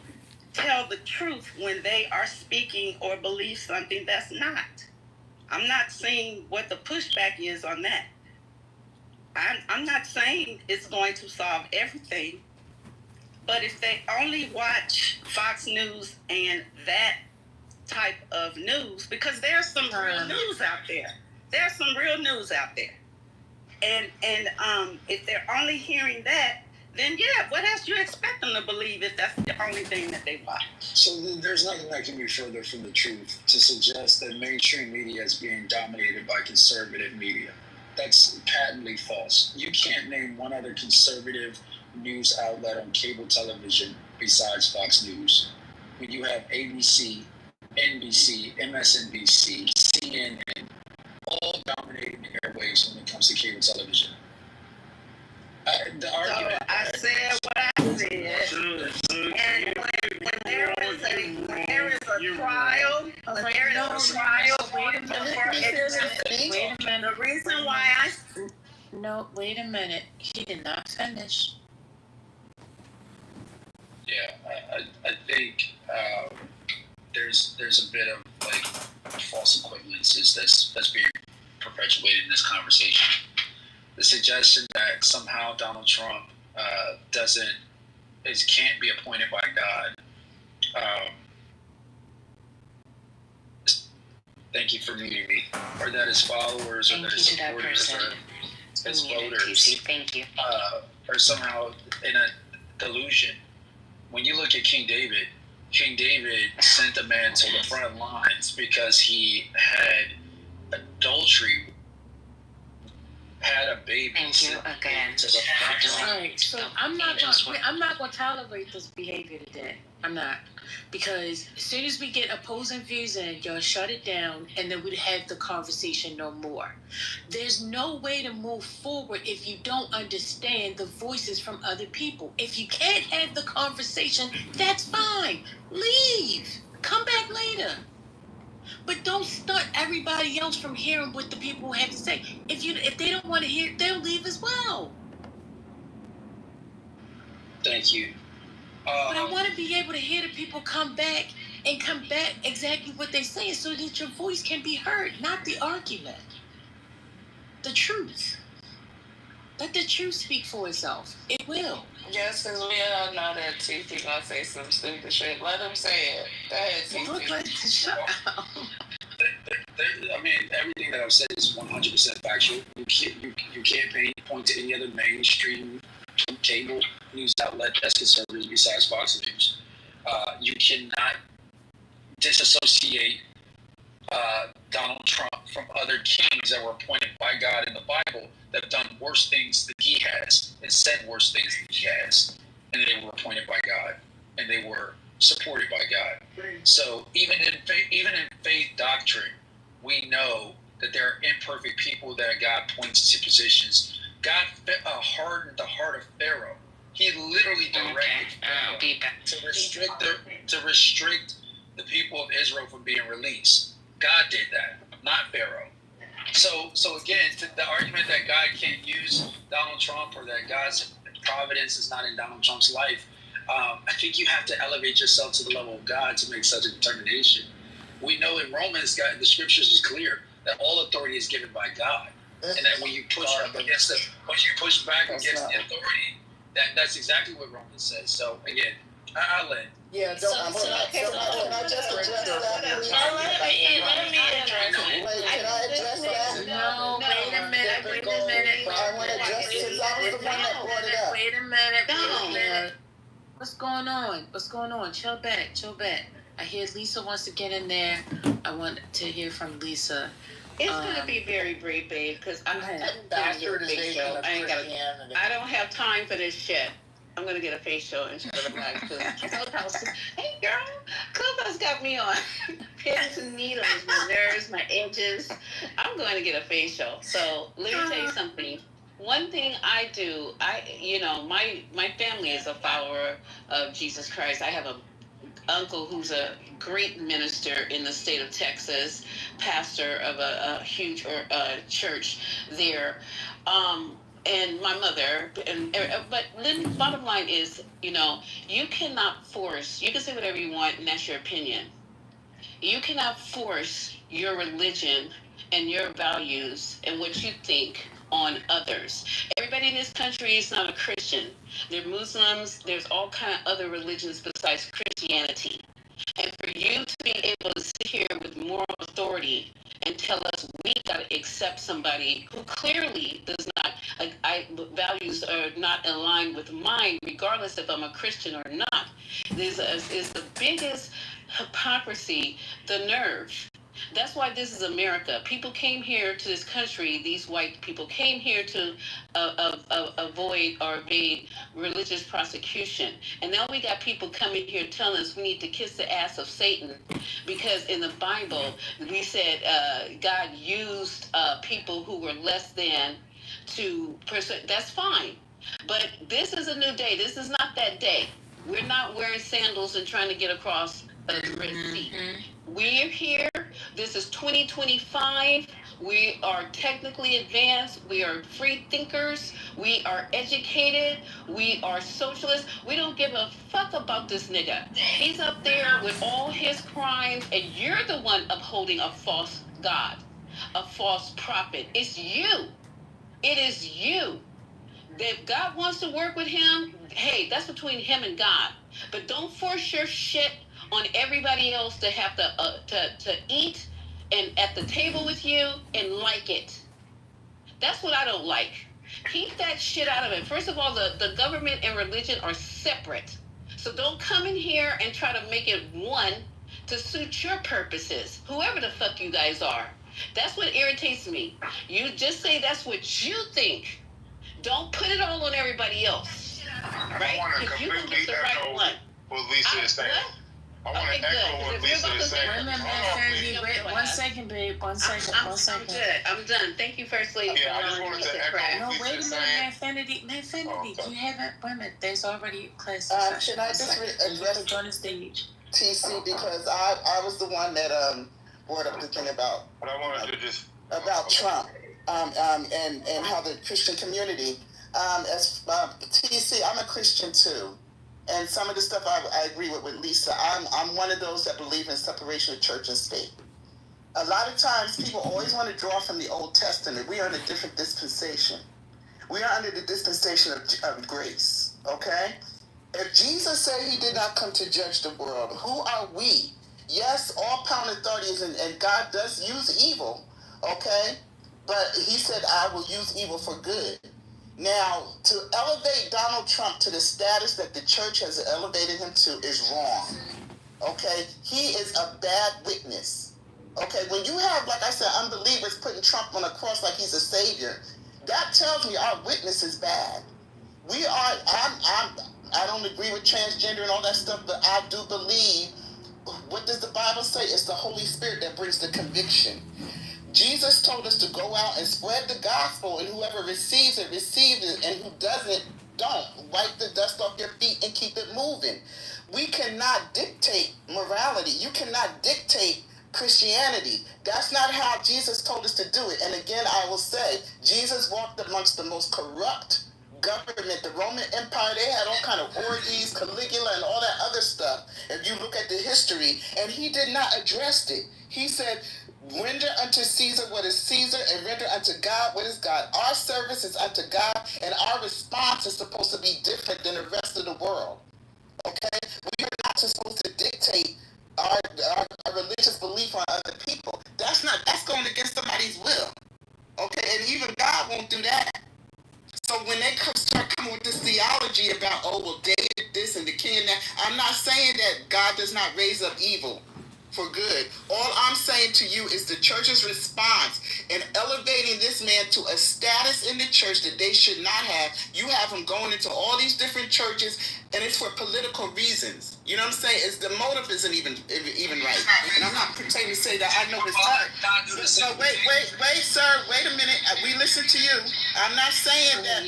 tell the truth when they are speaking or believe something that's not. I'm not seeing what the pushback is on that. I'm not saying it's going to solve everything, but if they only watch Fox News and that type of news, because there's some real news out there. There's some real news out there. And if they're only hearing that, then yeah, what else you expect them to believe if that's the only thing that they watch? So there's nothing that can be further from the truth to suggest that mainstream media is being dominated by conservative media. That's patently false. You can't name one other conservative news outlet on cable television besides Fox News. When you have ABC, NBC, MSNBC, CNN, all dominating the airwaves when it comes to cable television. The argument. So I said what I said, and when there is a trial, Wait a minute. The reason why No, wait a minute. He did not finish. Yeah, I think there's a bit of false equivalences that's being perpetuated in this conversation. The suggestion that somehow Donald Trump can't be appointed by God. Thank you for muting me. Or that his followers, or that his supporters, or his voters, thank you. are somehow in a delusion. When you look at King David sent a man to the front lines because he had adultery, had a baby. Thank you again. Right. So I'm not gonna tolerate this behavior today. I'm not. Because as soon as we get opposing views in, y'all shut it down, and then we'd have the conversation no more. There's no way to move forward if you don't understand the voices from other people. If you can't have the conversation, that's fine. Leave. Come back later. But don't stunt everybody else from hearing what the people have to say. If they don't want to hear it, they'll leave as well. Thank you. But I want to be able to hear the people come back exactly what they're saying so that your voice can be heard, not the argument. The truth. Let the truth speak for itself. It will. Yes, because we all know that TT gonna say some stupid shit. Let him say it. Go ahead, TT. Shut up. I mean, everything that I've said is 100% factual. You can't point to any other mainstream cable news outlet that's conservative besides Fox News. You cannot disassociate Donald Trump from other kings that were appointed by God in the Bible that have done worse things than he has and said worse things than he has, and they were appointed by God and they were supported by God. So even in faith doctrine, we know that there are imperfect people that God points to positions. God hardened the heart of Pharaoh. He literally directed Pharaoh to restrict the people of Israel from being released. God did that, not Pharaoh. So again, the argument that God can't use Donald Trump or that God's providence is not in Donald Trump's life, I think you have to elevate yourself to the level of God to make such a determination. We know in Romans, the scriptures is clear that all authority is given by God, and that when you push back against the authority, that's exactly what Romans says. So again, I'll end. Yeah, can I just address that? Let me address it. Can I address that? No, wait a minute. I want to address it since I was the one that brought it up. Wait a minute. What's going on? Chill back. I hear Lisa wants to get in there. I want to hear from Lisa. It's gonna be very brief, babe, because I don't have time for this shit. I'm gonna get a facial and shut it back. Clubhouse, hey girl, Clubhouse got me on pins and needles, my nerves, my edges. I'm going to get a facial. So let me tell you something. One thing I do, my family is a follower of Jesus Christ. I have a uncle who's a great minister in the state of Texas, pastor of a huge church there. And my mother, but then the bottom line is, you cannot force, you can say whatever you want, and that's your opinion. You cannot force your religion and your values and what you think on others. Everybody in this country is not a Christian. They're Muslims, there's all kind of other religions besides Christianity. And for you to be able to sit here with moral authority and tell us we got to accept somebody who clearly does not, values are not aligned with mine, regardless if I'm a Christian or not, is the biggest hypocrisy, the nerve. That's why this is America. People came here to this country, these white people came here to avoid or evade religious prosecution. And now we got people coming here telling us we need to kiss the ass of Satan because in the Bible, we said God used people who were less than to persuade. That's fine. But this is a new day. This is not that day. We're not wearing sandals and trying to get across the Red Sea. We're here. This is 2025. We are technically advanced. We are free thinkers. We are educated. We are socialists. We don't give a fuck about this nigga. He's up there with all his crimes, and you're the one upholding a false God, a false prophet. It's you. It is you. If God wants to work with him, hey, that's between him and God. But don't force your shit on everybody else to have to eat and at the table with you and like it. That's what I don't like. Keep that shit out of it. First of all, the government and religion are separate. So don't come in here and try to make it one to suit your purposes, whoever the fuck you guys are. That's what irritates me. You just say that's what you think. Don't put it all on everybody else, right? I want to completely echo what Lisa is saying. I want to echo what Lisa is saying. Wait a minute, wait, 1 second, babe. 1 second. I'm good. I'm done. Thank you, First Lady. Yeah, I just wanted to echo what Lisa is saying. Manfinity, you haven't. Wait a minute. There's already class. Should I just address join the stage? TC, because I was the one that brought up the thing about. But I wanted to just about Trump. And how the Christian community, as TC, I'm a Christian too, and some of the stuff I agree with Lisa. I'm one of those that believe in separation of church and state. A lot of times people always want to draw from the Old Testament. We are in a different dispensation. We are under the dispensation of grace, okay? If Jesus said he did not come to judge the world, who are we? Yes, all power and authority is and God does use evil, okay? But he said, I will use evil for good. Now, to elevate Donald Trump to the status that the church has elevated him to is wrong. Okay? He is a bad witness. Okay? When you have, like I said, unbelievers putting Trump on a cross like he's a savior, that tells me our witness is bad. I don't agree with transgender and all that stuff, but I do believe, what does the Bible say? It's the Holy Spirit that brings the conviction. Jesus told us to go out and spread the gospel, and whoever receives it, and who doesn't, don't. Wipe the dust off your feet and keep it moving. We cannot dictate morality. You cannot dictate Christianity. That's not how Jesus told us to do it. And again, I will say, Jesus walked amongst the most corrupt government, the Roman Empire. They had all kind of orgies, Caligula, and all that other stuff. If you look at the history, and he did not address it. He said, render unto Caesar what is Caesar, and render unto God what is God. Our service is unto God, and our response is supposed to be different than the rest of the world. Okay? We are not supposed to dictate our religious belief on other people. That's going against somebody's will. Okay? And even God won't do that. So when they start coming with this theology about, oh, well, David this and the king and that, I'm not saying that God does not raise up evil for good. All I'm saying to you is the church's response in elevating this man to a status in the church that they should not have. You have him going into all these different churches, and it's for political reasons. You know what I'm saying? It's the motive isn't even right. And I'm not pretending to say that I know his heart. No, wait, sir. Wait a minute. We listen to you. I'm not saying that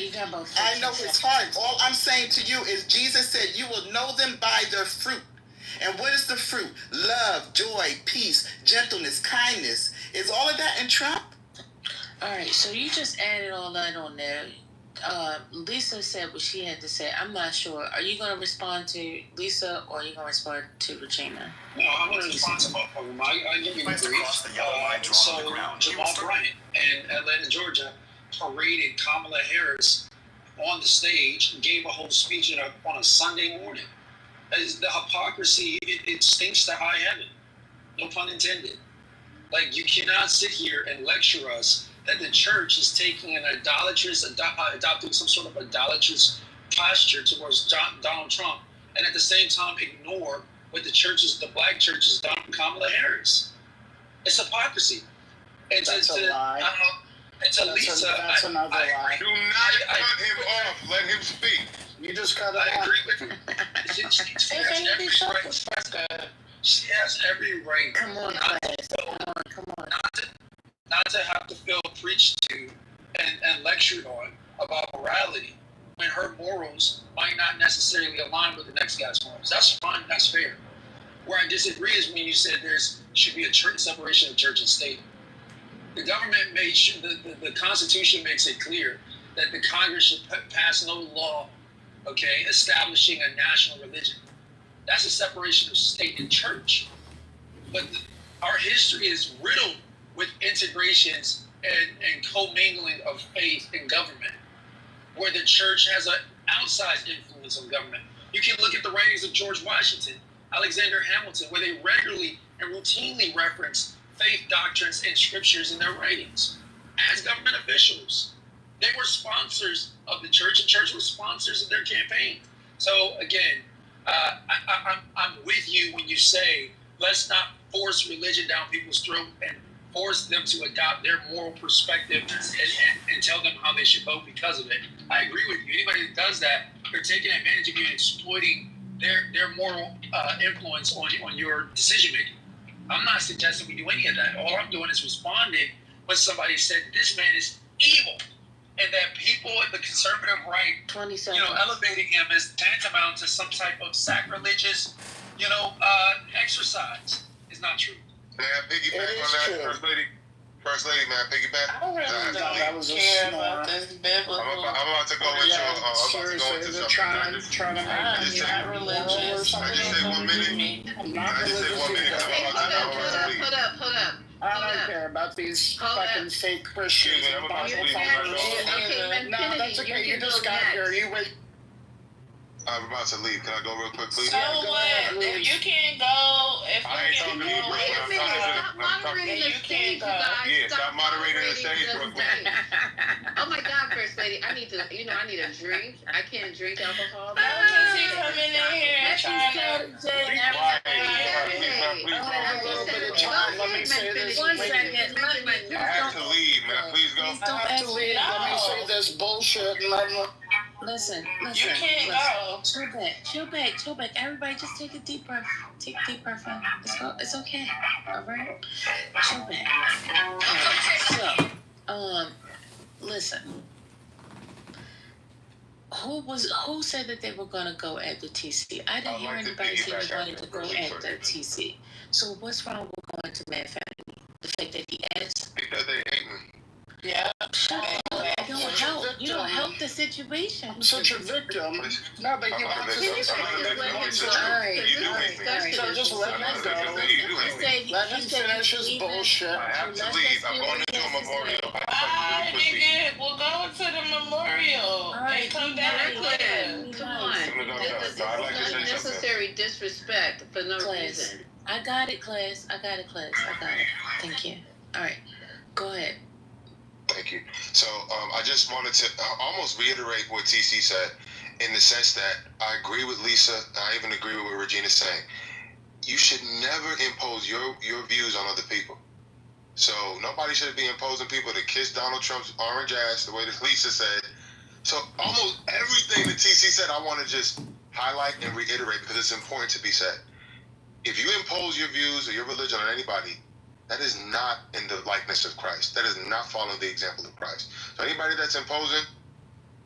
I know his heart. All I'm saying to you is Jesus said you will know them by their fruit. And what is the fruit? Love, joy, peace, gentleness, kindness. Is all of that in Trump? All right, so you just added all that on there. Lisa said what she had to say. I'm not sure. Are you going to respond to Lisa, or are you going to respond to Regina? No, I'm going to respond to both of them. I give you the brief. So Jamal Bryant in Atlanta, Georgia, paraded Kamala Harris on the stage and gave a whole speech on a Sunday morning. The hypocrisy, it stinks to high heaven. No pun intended. Like, you cannot sit here and lecture us that the church is taking an adopting some sort of idolatrous posture towards Donald Trump, and at the same time ignore what the black churches done with Kamala Harris. It's hypocrisy. And that's a lie. And to Lisa, that's another lie. Do not cut him off. Let him speak. You just cut it off. I agree with you. She has every right. Come on, not to have to feel preached to and lectured on about morality when her morals might not necessarily align with the next guy's morals. That's fine. That's fair. Where I disagree is when you said should be a church separation of church and state. The The government made sure, the Constitution makes it clear that the Congress should pass no law, okay, establishing a national religion. That's a separation of state and church. But our history is riddled with integrations and commingling of faith and government, where the church has an outsized influence on government. You can look at the writings of George Washington, Alexander Hamilton, where they regularly and routinely reference faith doctrines and scriptures in their writings as government officials. They were sponsors of the church, and church were sponsors of their campaign. So again, I'm with you when you say, let's not force religion down people's throat and force them to adopt their moral perspective and tell them how they should vote because of it. I agree with you. Anybody that does that, they're taking advantage of you and exploiting their moral influence on your decision making. I'm not suggesting we do any of that. All I'm doing is responding when somebody said this man is evil, and that people at the conservative right, 20 seconds, elevating him as tantamount to some type of sacrilegious, exercise is not true. May I piggyback on that, First Lady? First Lady, may I piggyback? I really don't care about this biblical. I'm about to go into something. Trying to make not religious. I just say 1 minute. I'm not I just say 1 minute. Hold up. I don't care about these fucking fake Christians. Excuse me, I'm about to leave. Okay, no, that's okay. You just got here. You wait. I'm about to leave. Can I go real quick, please? So what? If you can't go, if I ain't talking to you, bro. Stop moderating the stage, you guys. Yeah, stop moderating the stage real quick. Oh my God, First Lady, I need a drink. I can't drink alcohol. because he's coming in here and trying to say Let me say this. 1 second. I have to leave, man. Please go. I have to leave. Let me say this bullshit. Listen. You can't go. Chill back. Everybody just take a deep breath. Take a deep breath in. It's okay. All right? Chill back. So, listen. Who said that they were going to go at the TC? I didn't hear anybody say they wanted to go at the TC. So what's wrong with going to Matt Family? The fact that he asked? Because they hate me. Yeah. You don't help the situation. I'm such a victim. No, but you want to So just let him go. Let him finish his bullshit. I have to leave. I'm going to do a memorial. Alright, nigga. We'll go to the memorial. Alright, come back later. Come on. This is unnecessary disrespect for no reason. I got it, class. I got it. Thank you. All right. Go ahead. Thank you. So I just wanted to almost reiterate what TC said in the sense that I agree with Lisa. I even agree with what Regina's saying. You should never impose your views on other people. So nobody should be imposing people to kiss Donald Trump's orange ass the way that Lisa said. So almost everything that TC said, I want to just highlight and reiterate because it's important to be said. If you impose your views or your religion on anybody, that is not in the likeness of Christ. That is not following the example of Christ. So anybody that's imposing,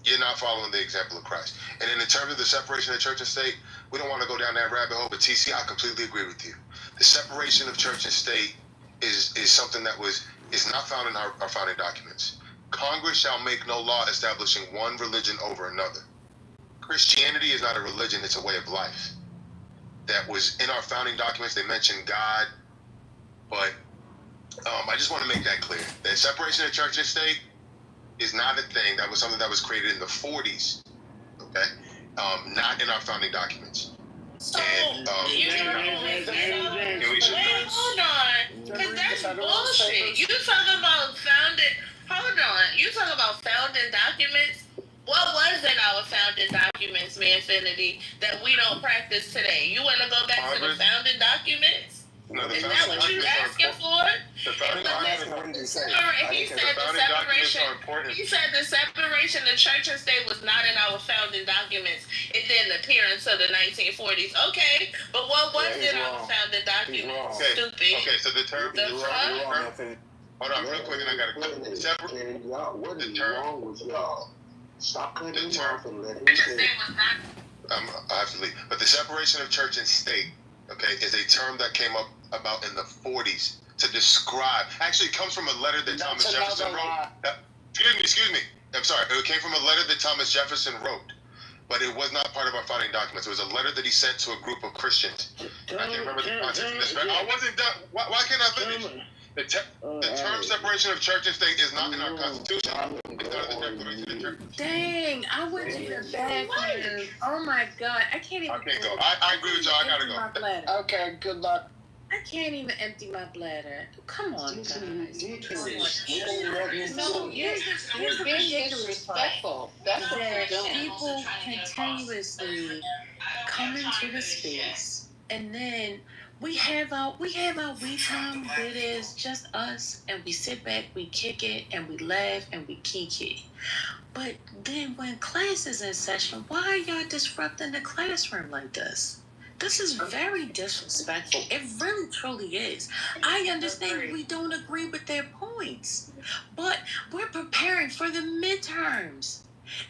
you're not following the example of Christ. And in terms of the separation of church and state, we don't want to go down that rabbit hole, but TC, I completely agree with you. The separation of church and state is something that is not found in our founding documents. Congress shall make no law establishing one religion over another. Christianity is not a religion, it's a way of life. That was in our founding documents. They mentioned God, but I just want to make that clear. That separation of church and state is not a thing. That was something that was created in the 40s, okay? Not in our founding documents. So, and, hold on, because that's bullshit. You talk about founding documents. What was in our founding documents, Manfinity, that we don't practice today? You want to go back to the founding documents? No, is that what you're asking for? The founding documents, what did he say? He said the separation of church and state was not in our founding documents. It didn't appear until the 1940s. Okay, but what was in our founding documents? Stupid. Okay, so the term. Hold on, real quick, and I got to what is wrong with y'all? Stop cutting him off and let him say. I have to leave. But the separation of church and state, okay, is a term that came about in the 40s to describe. Actually, it comes from a letter that Thomas Jefferson wrote. Excuse me. I'm sorry. It came from a letter that Thomas Jefferson wrote, but it was not part of our founding documents. It was a letter that he sent to a group of Christians. I can't remember the context of this. I wasn't done. Why can't I finish? The term separation of church and state is not in our Constitution. It's not in the Declaration of Church. Dang, I went to the bathroom. Oh my God, I can't even. I can't go. I agree with y'all. I gotta go. Okay, good luck. I can't even empty my bladder. Come on, guys. No, here's the ridiculous disrespectful. That's what that they're doing. people continuously come into the space, and then we have our we time where there's just us, and we sit back, we kick it, and we laugh, and we kiki. But then when class is in session, why are y'all disrupting the classroom like this? This is very disrespectful. It really, truly is. I understand we don't agree with their points, but we're preparing for the midterms.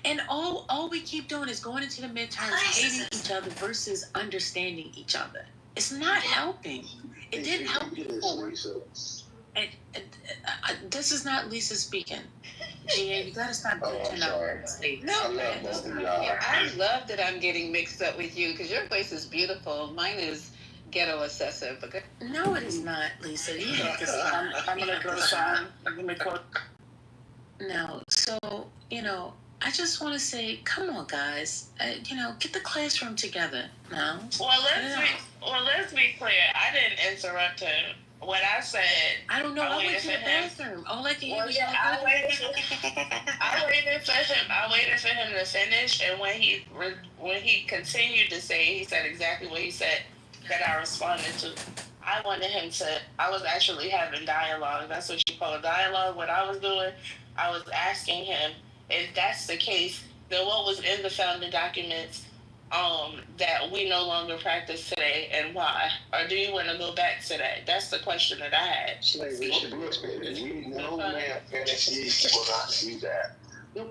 And all we keep doing is going into the midterms, hating each other versus understanding each other. It's not helping. It didn't help before. And this is not Lisa speaking. GA, you gotta stop glitching out. No, man. I love that I'm getting mixed up with you because your voice is beautiful. Mine is ghetto excessive. Okay? No, it is not, Lisa. You have to stop. I'm gonna go sign. Let me quote. No, so, I just want to say, come on, guys. Get the classroom together now. Well, let's be clear. I didn't interrupt him. What I said, I don't know. I went to the bathroom. All I can hear was I waited for him to finish, and when he continued to say, he said exactly what he said that I responded to. I was actually having dialogue. That's what you call a dialogue. What I was doing, I was asking him if that's the case, then what was in the founding documents that we no longer practice today, and why? Or do you want to go back to that? That's the question that I had. Slavery should be expanded. We know man-finity will not do that. No,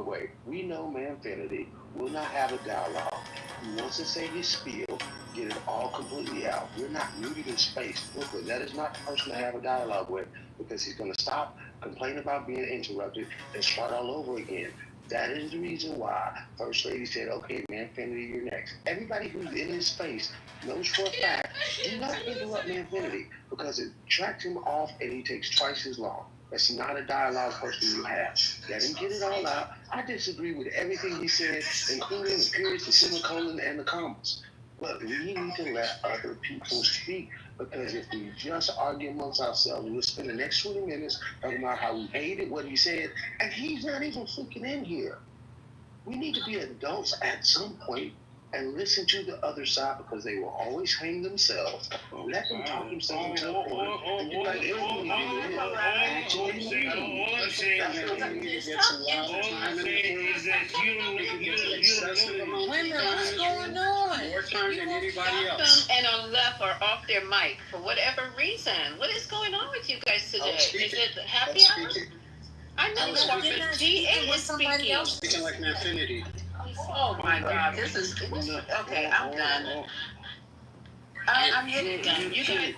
wait. We know man-finity will not have a dialogue. He wants to say his spiel, get it all completely out. We're not rooted in space. Brooklyn, that is not the person to have a dialogue with, because he's going to stop, complain about being interrupted, and start all over again. That is the reason why First Lady said, okay, man-finity, you're next. Everybody who's in this space knows for a fact, do not interrupt man-finity, because it tracks him off and he takes twice as long. That's not a dialogue person you have. Let him get it all out. I disagree with everything he said, including the periods, the semicolon, and the commas. But we need to let other people speak, because if we just argue amongst ourselves, we'll spend the next 20 minutes talking about how we hated what he said, and he's not even freaking in here. We need to be adults at some point and listen to the other side, because they will always hang themselves. Let them talk themselves into a corner and do like everything they do. Actually, women, what's going on? More time than anybody else. And on left or off their mic for whatever reason. What is going on with you guys today? Is it happy hour? I know that GA was speaking. Speaking like an affinity. Oh my God, this is okay. I'm done. I'm really done. You guys,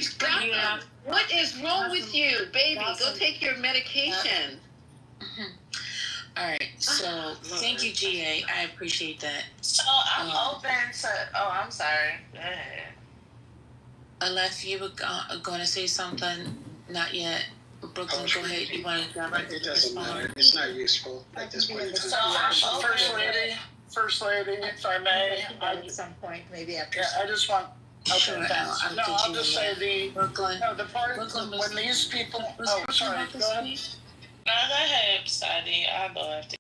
stop. What is wrong with you, baby? Go take your medication. All right, so thank you, GA. I appreciate that. So I'm open to. Oh, I'm sorry. Go ahead. Unless you were going to say something, not yet. Brooklyn, go ahead. You want to jump in? It doesn't matter. It's not useful at this point. So I'm First Lady, if I may. At some point, maybe after. Yeah, I just want. Okay, Sure, thanks. I'll just say the Brooklyn. No, the part when these people. Oh, sorry. Go ahead. No, go ahead, Sadie. I'll go after.